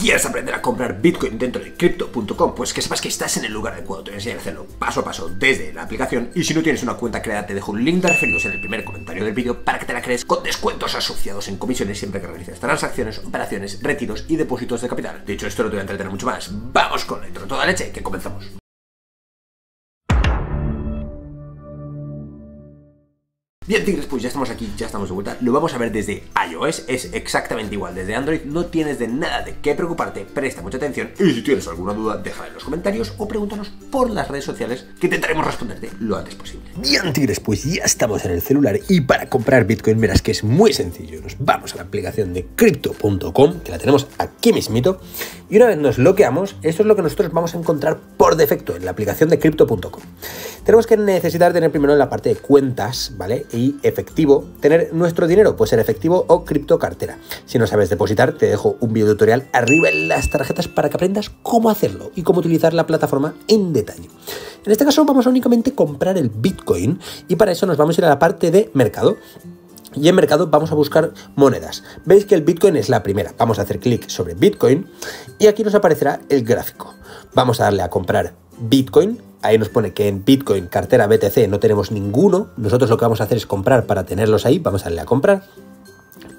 ¿Quieres aprender a comprar Bitcoin dentro de Crypto.com? Pues que sepas que estás en el lugar adecuado. Te voy a enseñar a hacerlo paso a paso desde la aplicación. Y si no tienes una cuenta creada, te dejo un link de referidos en el primer comentario del vídeo para que te la crees con descuentos asociados en comisiones siempre que realices transacciones, operaciones, retiros y depósitos de capital. Dicho esto, no te voy a entretener mucho más. Vamos con la intro toda leche, que comenzamos. Bien, tigres, pues ya estamos aquí, ya estamos de vuelta. Lo vamos a ver desde iOS, es exactamente igual desde Android. No tienes de nada de qué preocuparte, presta mucha atención. Y si tienes alguna duda, déjala en los comentarios o pregúntanos por las redes sociales, que intentaremos responderte lo antes posible. Bien, tigres, pues ya estamos en el celular. Y para comprar Bitcoin, verás que es muy sencillo. Nos vamos a la aplicación de Crypto.com, que la tenemos aquí mismito. Y una vez nos bloqueamos, esto es lo que nosotros vamos a encontrar por defecto en la aplicación de Crypto.com. Tenemos que necesitar tener primero en la parte de cuentas, ¿vale? Y efectivo, tener nuestro dinero, puede ser efectivo o criptocartera. Si no sabes depositar, te dejo un video tutorial arriba en las tarjetas para que aprendas cómo hacerlo y cómo utilizar la plataforma en detalle. En este caso vamos a únicamente comprar el Bitcoin y para eso nos vamos a ir a la parte de mercado. Y en mercado vamos a buscar monedas. Veis que el Bitcoin es la primera. Vamos a hacer clic sobre Bitcoin y aquí nos aparecerá el gráfico. Vamos a darle a comprar Bitcoin. Ahí nos pone que en Bitcoin, cartera BTC, no tenemos ninguno. Nosotros lo que vamos a hacer es comprar para tenerlos ahí. Vamos a darle a comprar.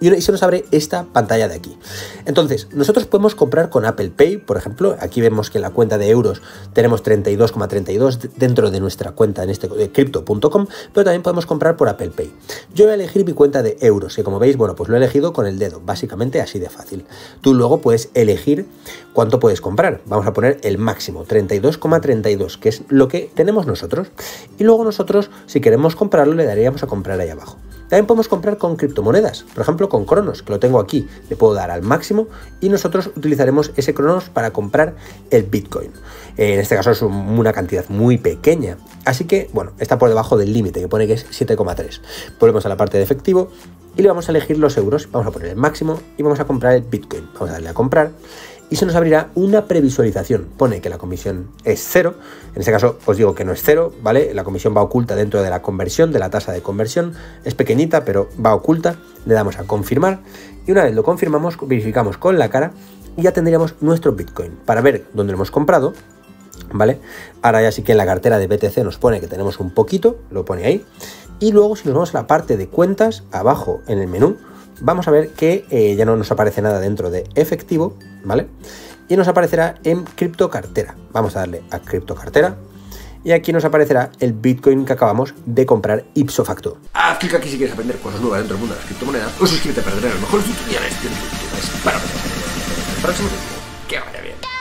Y se nos abre esta pantalla de aquí. Entonces, nosotros podemos comprar con Apple Pay, por ejemplo. Aquí vemos que en la cuenta de euros tenemos 32,32 dentro de nuestra cuenta en este de Crypto.com, pero también podemos comprar por Apple Pay. Yo voy a elegir mi cuenta de euros, que como veis, bueno, pues lo he elegido con el dedo, básicamente así de fácil. Tú luego puedes elegir cuánto puedes comprar. Vamos a poner el máximo, 32,32, que es lo que tenemos nosotros. Y luego nosotros, si queremos comprarlo, le daríamos a comprar ahí abajo. También podemos comprar con criptomonedas, por ejemplo con Cronos, que lo tengo aquí, le puedo dar al máximo y nosotros utilizaremos ese Cronos para comprar el Bitcoin. En este caso es una cantidad muy pequeña, así que bueno, está por debajo del límite que pone que es 7,3. Volvemos a la parte de efectivo y le vamos a elegir los euros, vamos a poner el máximo y vamos a comprar el Bitcoin. Vamos a darle a comprar y se nos abrirá una previsualización. Pone que la comisión es 0. En este caso os digo que no es 0, ¿vale? La comisión va oculta dentro de la conversión, de la tasa de conversión. Es pequeñita, pero va oculta. Le damos a confirmar y una vez lo confirmamos, verificamos con la cara y ya tendríamos nuestro Bitcoin. Para ver dónde lo hemos comprado, ¿vale? Ahora ya sí que en la cartera de BTC nos pone que tenemos un poquito, lo pone ahí. Y luego si nos vamos a la parte de cuentas, abajo en el menú, vamos a ver que ya no nos aparece nada dentro de efectivo, ¿vale? Y nos aparecerá en criptocartera. Vamos a darle a criptocartera y aquí nos aparecerá el Bitcoin que acabamos de comprar ipso facto. Haz clic aquí si quieres aprender cosas nuevas dentro del mundo de las criptomonedas o suscríbete para tener los mejores tutoriales de YouTube para el próximo vídeo. Que vaya bien.